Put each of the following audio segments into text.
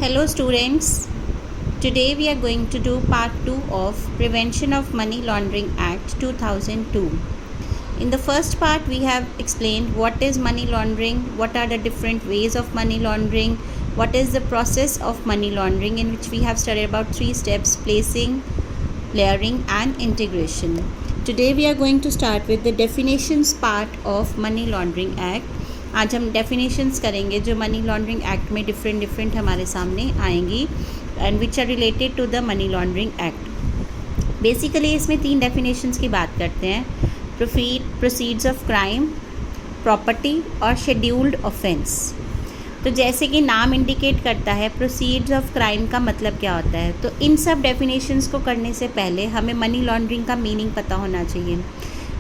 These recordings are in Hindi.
Hello students, today we are going to do part 2 of Prevention of Money Laundering Act 2002. In the first part we have explained what is money laundering, what are the different ways of money laundering, what is the process of money laundering, in which we have studied about 3 steps: placing, layering and integration. Today we are going to start with the definitions part of Money Laundering Act. आज हम डेफिनेशंस करेंगे जो मनी लॉन्ड्रिंग एक्ट में डिफरेंट हमारे सामने आएंगी and which are related to the money laundering act. Basically इसमें 3 डेफिनेशंस की बात करते हैं: प्रोसीड्स ऑफ क्राइम, प्रॉपर्टी और शेड्यूल्ड ऑफेंस. तो जैसे कि नाम इंडिकेट करता है, प्रोसीड्स ऑफ क्राइम का मतलब क्या होता है. तो इन सब डेफिनेशंस को करने से पहले हमें मनी लॉन्ड्रिंग का मीनिंग पता होना चाहिए.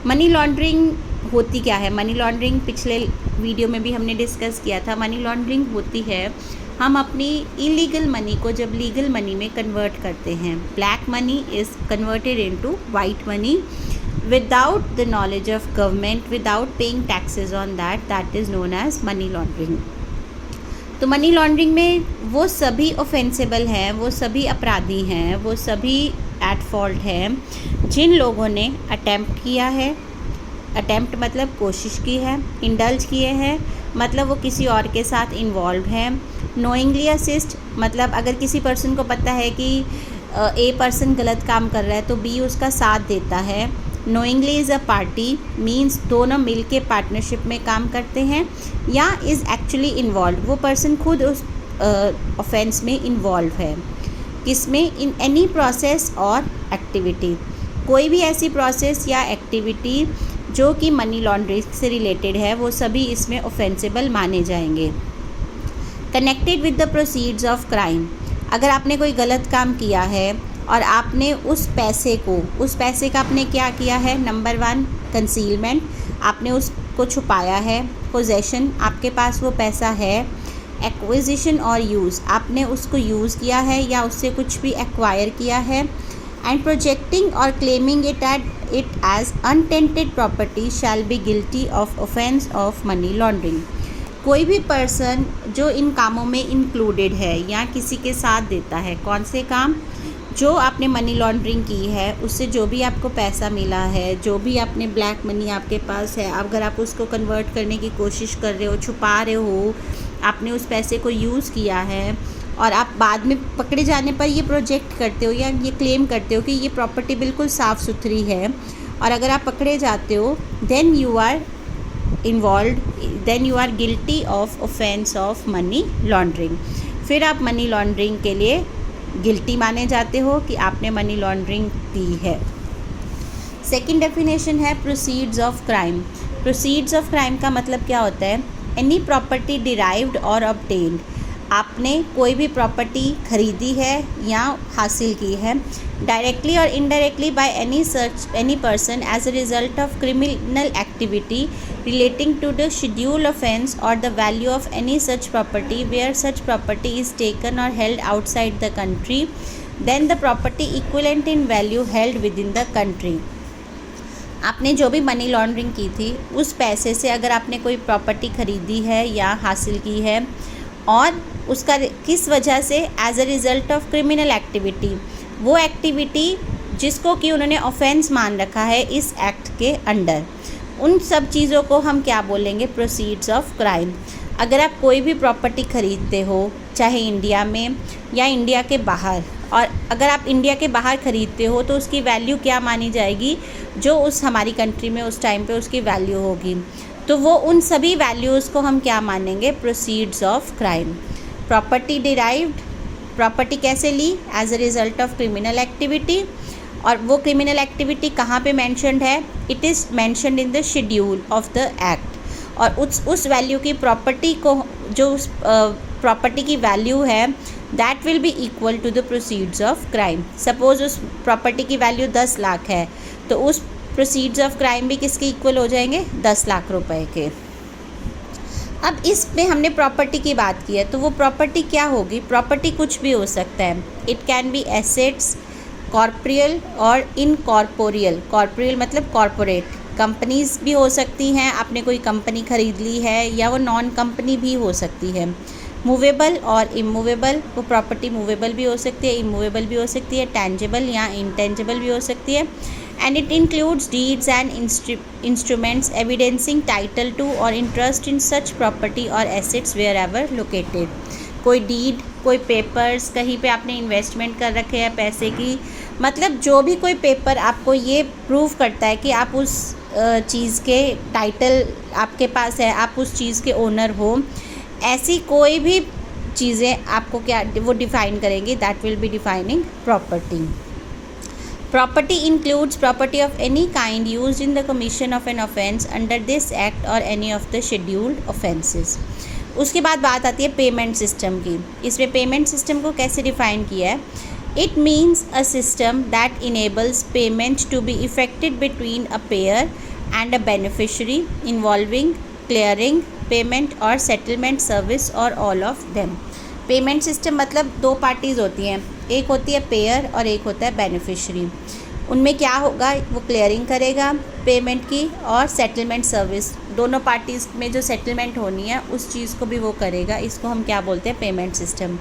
मनी लॉन्ड्रिंग होती क्या है? मनी लॉन्ड्रिंग पिछले वीडियो में भी हमने डिस्कस किया था. मनी लॉन्ड्रिंग होती है हम अपनी इलीगल मनी को जब लीगल मनी में कन्वर्ट करते हैं. Black money is converted into white money without the knowledge of government, without paying taxes on that is known as money laundering. तो मनी लॉन्ड्रिंग में वो सभी ऑफेंसेबल हैं, वो सभी अपराधी हैं, वो सभी एट फॉल्ट हैं जिन लोगों ने अटेम्प्ट किया है. अटेम्प्ट मतलब कोशिश की है. इंडल्ज किए हैं मतलब वो किसी और के साथ इन्वॉल्व हैं. नोइंगली असिस्ट मतलब अगर किसी पर्सन को पता है कि ए पर्सन गलत काम कर रहा है तो बी उसका साथ देता है. Knowingly is a party means दोनों मिल के पार्टनरशिप में काम करते हैं, या इज़ एक्चुअली इन्वॉल्व, वो पर्सन खुद उस ऑफेंस में इन्वॉल्व है. किसमें? इन एनी प्रोसेस और एक्टिविटी. कोई भी ऐसी प्रोसेस या एक्टिविटी जो कि मनी लॉन्ड्रिंग से रिलेटेड है वो सभी इसमें ऑफेंसेबल माने जाएंगे. Connected with the proceeds of crime. अगर आपने कोई गलत काम किया है और आपने उस पैसे का आपने क्या किया है? नंबर 1 कंसीलमेंट, आपने उसको छुपाया है. पोजेशन, आपके पास वो पैसा है. एक्विजिशन और यूज़, आपने उसको यूज़ किया है या उससे कुछ भी एक्वायर किया है. एंड प्रोजेक्टिंग और claiming it as untainted property shall be guilty of offence of money laundering. कोई भी पर्सन जो इन कामों में इंक्लूडेड है या किसी के साथ देता है, कौन से काम? जो आपने मनी लॉन्ड्रिंग की है उससे जो भी आपको पैसा मिला है, जो भी आपने ब्लैक मनी आपके पास है, अगर आप उसको कन्वर्ट करने की कोशिश कर रहे हो, छुपा रहे हो, आपने उस पैसे को यूज़ किया है और आप बाद में पकड़े जाने पर ये प्रोजेक्ट करते हो या ये क्लेम करते हो कि ये प्रॉपर्टी बिल्कुल साफ़ सुथरी है, और अगर आप पकड़े जाते हो then you are involve, then you are guilty of offence of money laundering. फिर आप मनी लॉन्ड्रिंग के लिए गिल्टी माने जाते हो कि आपने मनी लॉन्ड्रिंग की है. सेकंड डेफिनेशन है proceeds of crime. Proceeds of crime का मतलब क्या होता है? एनी प्रॉपर्टी डिराइव्ड और ऑब्टेन्ड. आपने कोई भी प्रॉपर्टी खरीदी है या हासिल की है डायरेक्टली और indirectly by any person as a result of criminal activity relating to the schedule offense or the value of any such property where such property is taken or held outside the country then the property equivalent in value held within the country. आपने जो भी मनी लॉन्ड्रिंग की थी उस पैसे से अगर आपने कोई प्रॉपर्टी खरीदी है या हासिल की है और उसका किस वजह से? As a result of criminal activity, वो एक्टिविटी जिसको कि उन्होंने ऑफेंस मान रखा है इस एक्ट के अंडर, उन सब चीज़ों को हम क्या बोलेंगे? Proceeds of crime. अगर आप कोई भी प्रॉपर्टी खरीदते हो चाहे इंडिया में या इंडिया के बाहर, और अगर आप इंडिया के बाहर ख़रीदते हो तो उसकी वैल्यू क्या मानी जाएगी? जो उस हमारी कंट्री में उस टाइम पे उसकी वैल्यू होगी, तो वो उन सभी वैल्यूज़ को हम क्या मानेंगे? Proceeds of crime. Property derived, property कैसे ली? As a result of criminal activity, और वो क्रिमिनल एक्टिविटी कहाँ पे मेंशन्ड है? It is mentioned in the schedule of the act. और उस वैल्यू की प्रॉपर्टी को, जो उस प्रॉपर्टी की वैल्यू है, that will be equal to the proceeds of crime. Suppose उस प्रॉपर्टी की वैल्यू 10 लाख है तो उस प्रोसीड्स ऑफ क्राइम भी किसके इक्वल हो जाएंगे? 10 लाख रुपए के. अब इसमें हमने प्रॉपर्टी की बात की है तो वो प्रॉपर्टी क्या होगी? प्रॉपर्टी कुछ भी हो सकता है. It can be assets, corporeal और इनकॉर्पोरियल. कॉर्पोरियल मतलब कॉर्पोरेट. कंपनीज़ भी हो सकती हैं, आपने कोई कंपनी ख़रीद ली है, या वो नॉन कंपनी भी हो सकती है. मूवेबल और इमूवेबल, वो प्रॉपर्टी मूवेबल भी हो सकती है, इमूवेबल भी हो सकती है, टेंजिबल या इंटेंजिबल भी हो सकती है. And it includes deeds and instruments evidencing title to और इंटरेस्ट इन सच प्रॉपर्टी और एसेट्स वेयर एवर लोकेटेड. कोई डीड, कोई पेपर्स, कहीं पे आपने इन्वेस्टमेंट कर रखे हैं पैसे की, मतलब जो भी कोई पेपर आपको ये प्रूव करता है कि आप उस चीज़ के टाइटल आपके पास है, आप उस चीज़ के ओनर हो, ऐसी कोई भी चीज़ें आपको क्या वो डिफ़ाइन करेंगी, that will be defining property. Property includes property of any kind used in the commission of an offence under this act और any of the scheduled offences. उसके बाद बात आती है पेमेंट सिस्टम की. इसमें पेमेंट सिस्टम को कैसे डिफ़ाइन किया है. It means a system that enables payment to be effected between a payer and a beneficiary involving clearing, payment और सेटलमेंट सर्विस और all of them. Payment system मतलब दो पार्टीज़ होती हैं, एक होती है पेयर और एक होता है बेनिफिशरी. उनमें क्या होगा, वो क्लियरिंग करेगा पेमेंट की और सेटलमेंट सर्विस, दोनों पार्टीज़ में जो सेटलमेंट होनी है उस चीज़ को भी वो करेगा. इसको हम क्या बोलते हैं, payment system.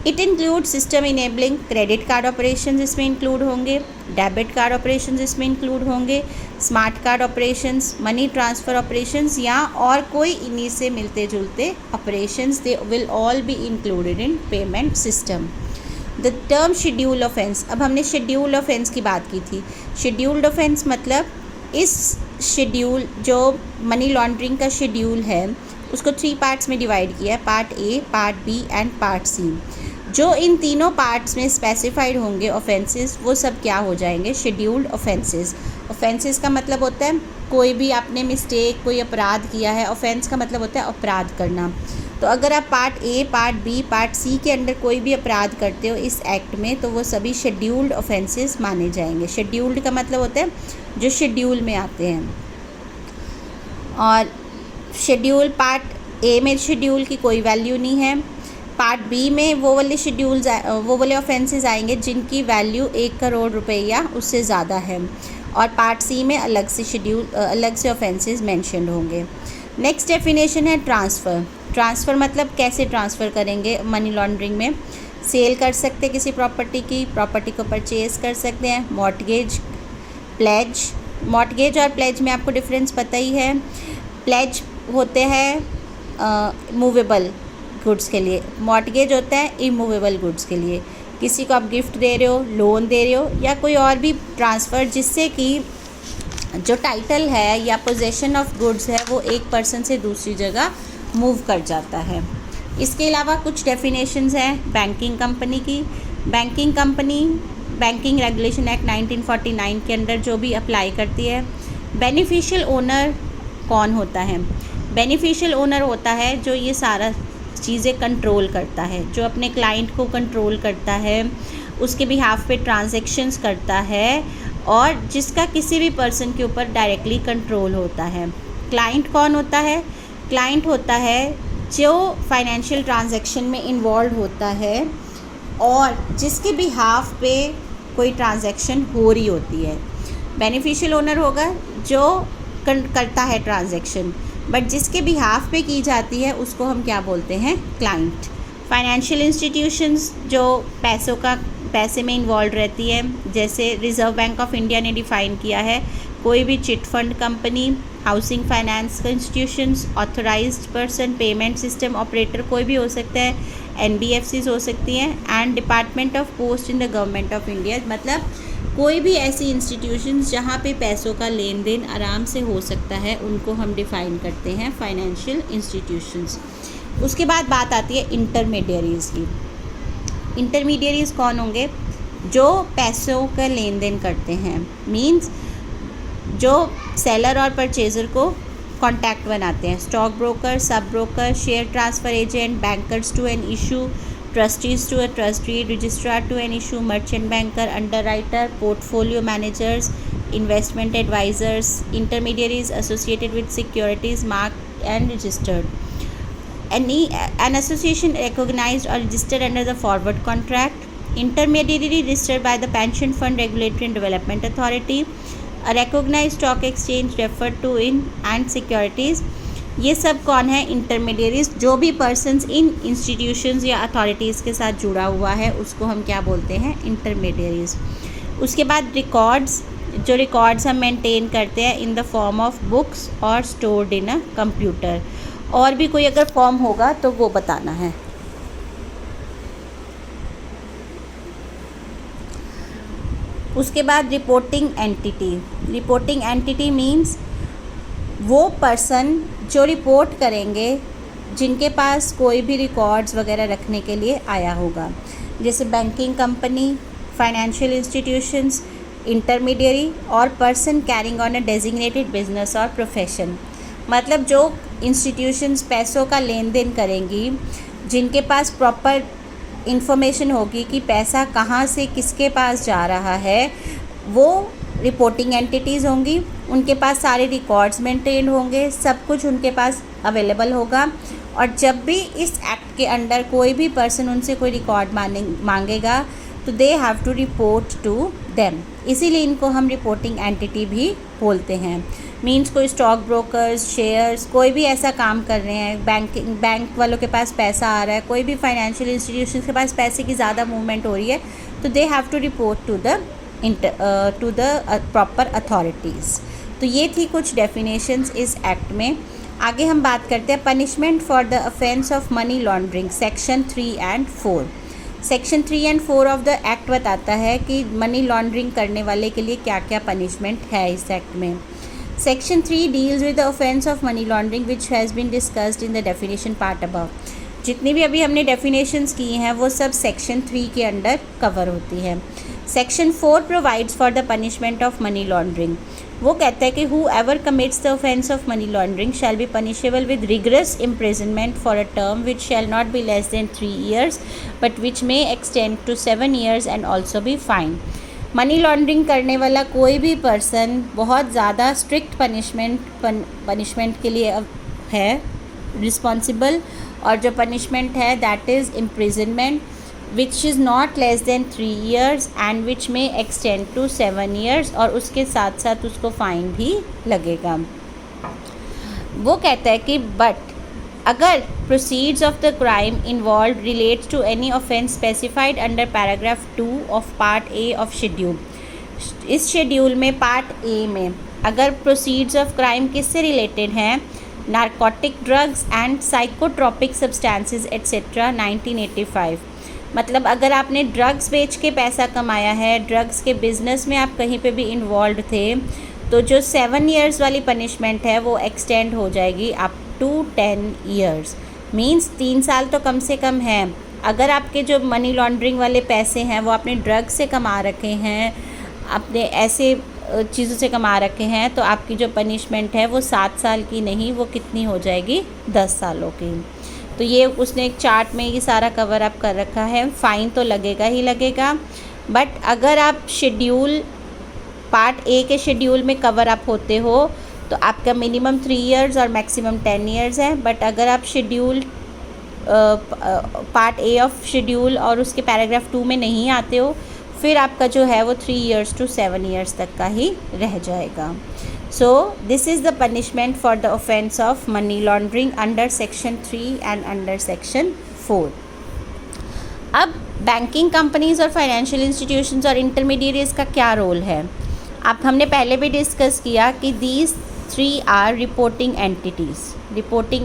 It include system enabling credit card operation इसमें इंक्लूड होंगे, डेबिट कार्ड ऑपरेशन इसमें इंक्लूड होंगे, smart card operations, money transfer operations या और कोई इन्हीं से मिलते जुलते operations, they will all be included in payment system. The term schedule offence, अब हमने शेड्यूल ऑफेंस की बात की थी. शेड्यूल्ड ऑफेंस मतलब इस शेड्यूल जो मनी लॉन्ड्रिंग का शेड्यूल है उसको 3 पार्ट्स में डिवाइड किया है, part A, part B and part C. जो इन तीनों पार्ट्स में स्पेसिफाइड होंगे ऑफेंसेस, वो सब क्या हो जाएंगे, शेड्यूल्ड ऑफेंसेस. ऑफेंसेस का मतलब होता है कोई भी आपने मिस्टेक, कोई अपराध किया है. ऑफेंस का मतलब होता है अपराध करना. तो अगर आप part A, part B, part C के अंडर कोई भी अपराध करते हो इस एक्ट में, तो वो सभी शेड्यूल्ड ऑफेंसेस माने जाएंगे. शेड्यूल्ड का मतलब होता है जो शेड्यूल में आते हैं. और शेड्यूल पार्ट ए में शेड्यूल की कोई वैल्यू नहीं है. पार्ट बी में वो वाले ऑफेंसेस आएंगे जिनकी वैल्यू 1 करोड़ रुपए या उससे ज़्यादा है. और पार्ट सी में अलग से ऑफेंसेस मेंशन्ड होंगे. नेक्स्ट डेफिनेशन है ट्रांसफ़र. ट्रांसफ़र मतलब कैसे ट्रांसफ़र करेंगे मनी लॉन्ड्रिंग में. सेल कर सकते हैं किसी प्रॉपर्टी को परचेज़ कर सकते हैं. Mortgage, pledge. मॉर्टगेज और प्लेज में आपको डिफरेंस पता ही है. प्लेज होते हैं मूवेबल गुड्स के लिए, मॉर्टगेज होता है इमूवेबल गुड्स के लिए. किसी को आप गिफ्ट दे रहे हो, लोन दे रहे हो या कोई और भी ट्रांसफ़र जिससे कि जो टाइटल है या पोजेशन ऑफ गुड्स है वो एक पर्सन से दूसरी जगह मूव कर जाता है. इसके अलावा कुछ डेफिनेशंस हैं बैंकिंग कंपनी की. Banking company banking regulation act 1949 के अंडर जो भी अप्लाई करती है. बेनिफिशियल ओनर कौन होता है. बेनिफिशियल ओनर होता है जो ये सारा चीज़ें कंट्रोल करता है, जो अपने क्लाइंट को कंट्रोल करता है, उसके बिहाफ पे ट्रांजैक्शंस करता है और जिसका किसी भी पर्सन के ऊपर डायरेक्टली कंट्रोल होता है. क्लाइंट कौन होता है. क्लाइंट होता है जो फाइनेंशियल ट्रांजैक्शन में इन्वॉल्व होता है और जिसके बिहाफ पे कोई ट्रांजैक्शन हो रही होती है. बेनिफिशियल ओनर होगा जो करता है ट्रांजैक्शन, बट जिसके बिहाफ पे की जाती है उसको हम क्या बोलते हैं, क्लाइंट. फाइनेंशियल इंस्टीट्यूशंस जो पैसे में इन्वॉल्व रहती है, जैसे रिज़र्व बैंक ऑफ इंडिया ने डिफ़ाइन किया है कोई भी chit fund company, housing finance institutions, authorised person, payment system operator कोई भी हो सकता है, NBFCs हो सकती हैं, and department of post in the government of India. मतलब कोई भी ऐसी इंस्टीट्यूशंस जहाँ पे पैसों का लेन देन आराम से हो सकता है उनको हम डिफ़ाइन करते हैं फाइनेंशियल इंस्टीट्यूशंस. उसके बाद बात आती है इंटरमीडियरीज़ की. इंटरमीडियरीज़ कौन होंगे, जो पैसों का लेन देन करते हैं. मींस जो सेलर और परचेज़र को कॉन्टैक्ट बनाते हैं. Stock broker, sub broker, share transfer agent, bankers to an issue, trustees to a trustee, registrar to an issue, merchant banker, underwriter, portfolio managers, investment advisors, intermediaries associated with securities marked and registered. An association recognized or registered under the forward contract. Intermediary registered by the Pension Fund Regulatory and Development Authority. A recognized stock exchange referred to in and securities. ये सब कौन है? इंटरमीडियरीज। जो भी पर्सन्स इन इंस्टीट्यूशंस या अथॉरिटीज़ के साथ जुड़ा हुआ है उसको हम क्या बोलते हैं? इंटरमीडियरीज। उसके बाद रिकॉर्ड्स, जो रिकॉर्ड्स हम मेंटेन करते हैं in the form of books और स्टोर्ड इन अ कंप्यूटर। और भी कोई अगर फॉर्म होगा तो वो बताना है। उसके बाद reporting entity. Reporting entity means वो पर्सन जो रिपोर्ट करेंगे जिनके पास कोई भी रिकॉर्ड्स वगैरह रखने के लिए आया होगा, जैसे banking company, financial institutions, intermediary और person carrying on a designated business और प्रोफेशन। मतलब जो इंस्टीट्यूशंस पैसों का लेन देन करेंगी, जिनके पास प्रॉपर इंफॉर्मेशन होगी कि पैसा कहाँ से किसके पास जा रहा है, वो रिपोर्टिंग एंटिटीज़ होंगी। उनके पास सारे रिकॉर्ड्स मेंटेन होंगे, सब कुछ उनके पास अवेलेबल होगा। और जब भी इस एक्ट के अंडर कोई भी पर्सन उनसे कोई रिकॉर्ड मांगेगा तो they have to report to them, इसीलिए इनको हम रिपोर्टिंग एंटिटी भी बोलते हैं। मीन्स कोई स्टॉक ब्रोकर्स, शेयर्स, कोई भी ऐसा काम कर रहे हैं, बैंक वालों के पास पैसा आ रहा है, कोई भी फाइनेंशियल इंस्टीट्यूशन के पास पैसे की ज़्यादा मूवमेंट हो रही है, तो they have to report to the proper authorities. तो ये थी कुछ डेफिनेशंस इस एक्ट में। आगे हम बात करते हैं punishment for the offence of money laundering, section 3 and 4। Section 3 and 4 of the act बताता है कि मनी लॉन्ड्रिंग करने वाले के लिए क्या क्या पनिशमेंट है इस एक्ट में। Section 3 deals with the offence of money laundering which has been discussed in the definition part above. जितनी भी अभी हमने डेफिनेशंस की हैं वो सब सेक्शन 3 के अंडर कवर होती है। Section 4 provides for the punishment of money laundering. वो कहता है कि whoever commits the offence of money laundering shall be punishable with rigorous imprisonment for a term which shall not be less than 3 years but which may extend to 7 years and also be fine. Money laundering करने वाला कोई भी पर्सन बहुत ज़्यादा स्ट्रिक्ट पनिशमेंट के लिए है रिस्पॉन्सिबल, और जो पनिशमेंट है that is imprisonment which is not less than 3 years and which में एक्सटेंड टू 7 years, और उसके साथ साथ उसको फ़ाइन भी लगेगा। वो कहता है कि बट अगर proceeds of the crime involve relates to any offence specified under paragraph 2 of part A of schedule. इस शेड्यूल में पार्ट ए में अगर प्रोसीड्स ऑफ क्राइम किससे रिलेटेड हैं, narcotic drugs and psychotropic substances etcetera 1985। मतलब अगर आपने ड्रग्स बेच के पैसा कमाया है, ड्रग्स के बिज़नेस में आप कहीं पे भी इन्वॉल्व थे, तो जो 7 years वाली पनिशमेंट है वो एक्सटेंड हो जाएगी अप टू 10 years। मीन्स 3 साल तो कम से कम है। अगर आपके जो मनी लॉन्ड्रिंग वाले पैसे हैं वो आपने ड्रग्स से कमा रखे हैं, अपने ऐसे चीज़ों से कमा रखे हैं, तो आपकी जो पनिशमेंट है वो 7 साल की नहीं, वो कितनी हो जाएगी? 10 सालों की। तो ये उसने एक चार्ट में ये सारा कवर अप कर रखा है। फ़ाइन तो लगेगा ही लगेगा, बट अगर आप शेड्यूल पार्ट ए के शेड्यूल में कवर अप होते हो तो आपका मिनिमम 3 years और मैक्सिमम 10 years है। बट अगर आप schedule part A of schedule और उसके पैराग्राफ 2 में नहीं आते हो, फिर आपका जो है वो 3 years to 7 years तक का ही रह जाएगा। So this is the punishment for the offence of money laundering under section 3 and under section 4. अब बैंकिंग कंपनीज और फाइनेंशियल इंस्टीट्यूशंस और इंटरमीडियरीज का क्या रोल है? अब हमने पहले भी डिस्कस किया कि these 3 are reporting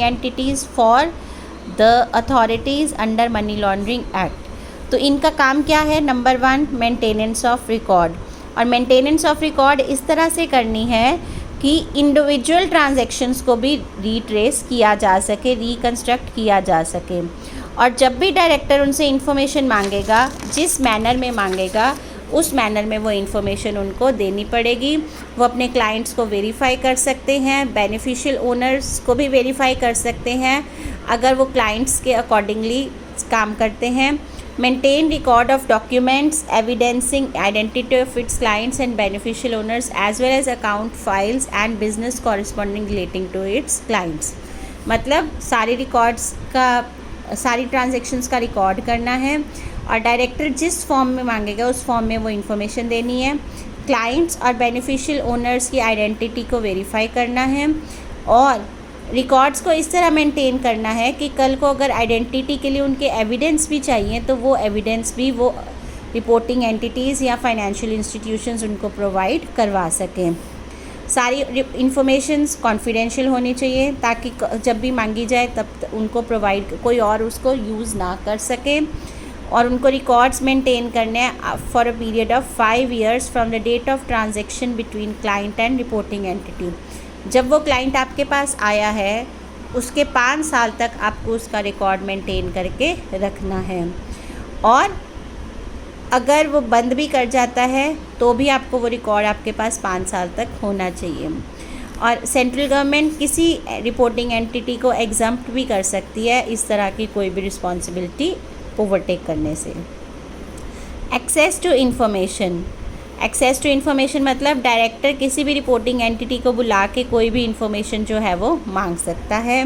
entities for the authorities under money laundering act. तो इनका काम क्या है? Number 1 maintenance of record. और मेंटेनेंस ऑफ रिकॉर्ड इस तरह से करनी है कि इंडिविजुअल ट्रांजैक्शंस को भी रीट्रेस किया जा सके, रिकंस्ट्रक्ट किया जा सके। और जब भी डायरेक्टर उनसे इन्फॉर्मेशन मांगेगा, जिस मैनर में मांगेगा उस मैनर में वो इन्फॉर्मेशन उनको देनी पड़ेगी। वो अपने क्लाइंट्स को वेरीफाई कर सकते हैं, बेनिफिशियल ओनर्स को भी वेरीफाई कर सकते हैं अगर वो क्लाइंट्स के अकॉर्डिंगली काम करते हैं। Maintain record of documents evidencing identity of its clients and beneficial owners as well as account files and business corresponding relating to its clients। मतलब सारी रिकॉर्ड्स का, सारी ट्रांजेक्शन्स का रिकॉर्ड करना है, और डायरेक्टर जिस फॉर्म में मांगेगा उस फॉर्म में वो इन्फॉर्मेशन देनी है। क्लाइंट्स और बेनिफिशियल ओनर्स की आइडेंटिटी को वेरीफाई करना है, और रिकॉर्ड्स को इस तरह मेंटेन करना है कि कल को अगर आइडेंटिटी के लिए उनके एविडेंस भी चाहिए तो वो एविडेंस भी वो रिपोर्टिंग एंटिटीज़ या फाइनेंशियल इंस्टीट्यूशंस उनको प्रोवाइड करवा सकें। सारी इंफॉर्मेशंस कॉन्फिडेंशियल होनी चाहिए ताकि जब भी मांगी जाए तब उनको प्रोवाइड कोई और उसको यूज़ ना कर सके। और उनको रिकॉर्ड्स मेंटेन करने हैं for a period of 5 years from the date of transaction between client and reporting entity. जब वो क्लाइंट आपके पास आया है उसके 5 साल तक आपको उसका रिकॉर्ड मेंटेन करके रखना है। और अगर वो बंद भी कर जाता है तो भी आपको वो रिकॉर्ड आपके पास 5 साल तक होना चाहिए। और सेंट्रल गवर्नमेंट किसी रिपोर्टिंग एंटिटी को एग्जम्प्ट भी कर सकती है इस तरह की कोई भी रिस्पॉन्सिबिलिटी ओवरटेक करने से। Access to information. Access to information मतलब डायरेक्टर किसी भी रिपोर्टिंग एंटिटी को बुला के कोई भी इन्फॉर्मेशन जो है वो मांग सकता है।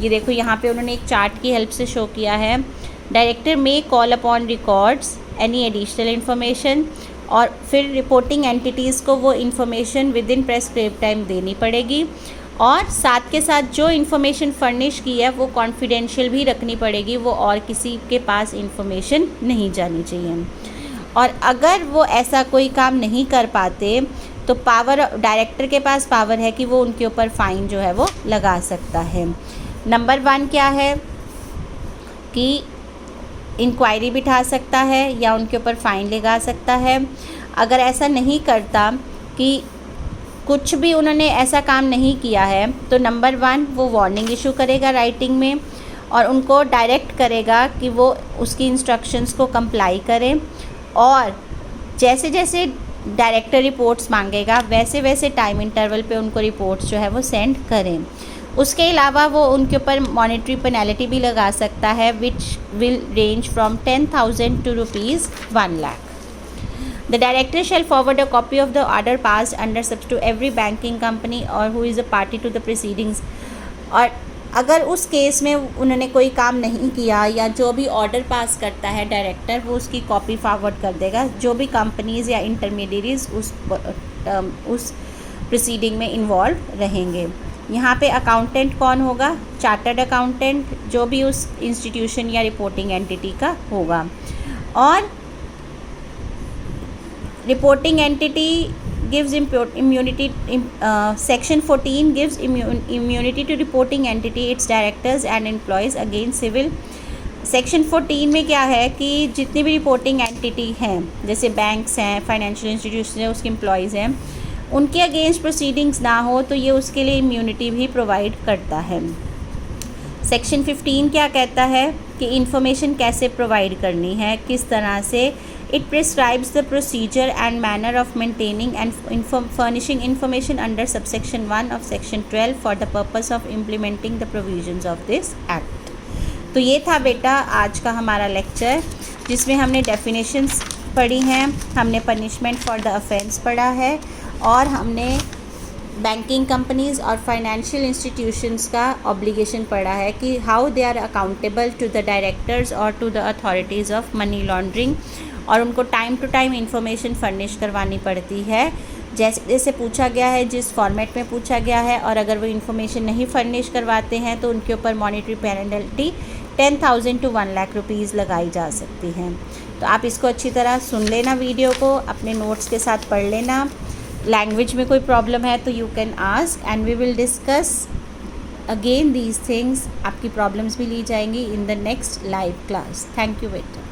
ये देखो यहाँ पे उन्होंने एक चार्ट की हेल्प से शो किया है। डायरेक्टर मे call upon records any additional information, और फिर रिपोर्टिंग एंटिटीज़ को वो information with in prescribe time देनी पड़ेगी। और साथ के साथ जो इन्फॉर्मेशन फर्निश की है वो कॉन्फिडेंशियल भी रखनी पड़ेगी, वो और किसी के पास इन्फॉर्मेशन नहीं जानी चाहिए। और अगर वो ऐसा कोई काम नहीं कर पाते तो डायरेक्टर के पास पावर है कि वो उनके ऊपर फ़ाइन जो है वो लगा सकता है। नंबर 1 क्या है कि इंक्वायरी बिठा सकता है या उनके ऊपर फ़ाइन लगा सकता है। अगर ऐसा नहीं करता कि कुछ भी उन्होंने ऐसा काम नहीं किया है तो नंबर 1 वो वार्निंग इशू करेगा राइटिंग में और उनको डायरेक्ट करेगा कि वो उसकी इंस्ट्रक्शंस को कंप्लाई करें। और जैसे जैसे डायरेक्टर रिपोर्ट्स मांगेगा वैसे वैसे टाइम इंटरवल पे उनको रिपोर्ट्स जो है वो सेंड करें। उसके अलावा वो उनके ऊपर मॉनेटरी पेनल्टी भी लगा सकता है which will range from 10,000 to ₹1 lakh। The director shall forward a copy of the order passed under such to every banking company or who is a party to the proceedings। और अगर उस केस में उन्होंने कोई काम नहीं किया या जो भी ऑर्डर पास करता है डायरेक्टर वो उसकी कॉपी फॉरवर्ड कर देगा जो भी कंपनीज़ या इंटरमीडियरीज उस प्रोसीडिंग में इन्वॉल्व रहेंगे। यहाँ पे अकाउंटेंट कौन होगा? चार्टर्ड अकाउंटेंट, जो भी उस इंस्टीट्यूशन या रिपोर्टिंग एंटिटी का होगा। और reporting entity gives immunity, section 14 gives immunity to reporting entity, its directors and employees against civil। Section 14 में क्या है कि जितनी भी रिपोर्टिंग एंटिटी हैं जैसे बैंक्स हैं, फाइनेंशियल इंस्टीट्यूशन हैं, उसके एम्प्लॉयज़ हैं, उनके अगेंस्ट प्रोसीडिंग्स ना हो तो ये उसके लिए इम्यूनिटी भी प्रोवाइड करता है। सेक्शन 15 क्या कहता है कि इंफॉर्मेशन कैसे प्रोवाइड करनी है, किस तरह से। It prescribes the procedure and manner of maintaining and furnishing information under subsection 1 of section 12 for the purpose of implementing the provisions of this act। तो ये था बेटा आज का हमारा लेक्चर जिसमें हमने डेफिनेशंस पढ़ी हैं, हमने पनिशमेंट फॉर द ऑफेंस पढ़ा है और हमने बैंकिंग कंपनीज़ और फाइनेंशियल इंस्टीट्यूशंस का ऑब्लिगेशन पढ़ा है कि how they are accountable to the directors और to the authorities of money laundering, और उनको time to time information furnish करवानी पड़ती है जैसे जैसे पूछा गया है, जिस फॉर्मेट में पूछा गया है। और अगर वो इन्फॉर्मेशन नहीं फर्निश करवाते हैं तो उनके ऊपर monetary penalty 10,000 to 1 lakh rupees लगाई जा सकती हैं। तो आप इसको अच्छी तरह सुन लेना, वीडियो को अपने नोट्स के साथ पढ़ लेना। लैंग्वेज में कोई प्रॉब्लम है तो you can ask and we will discuss again these things. आपकी प्रॉब्लम्स भी ली जाएंगी in the next live class. Thank you बेटा।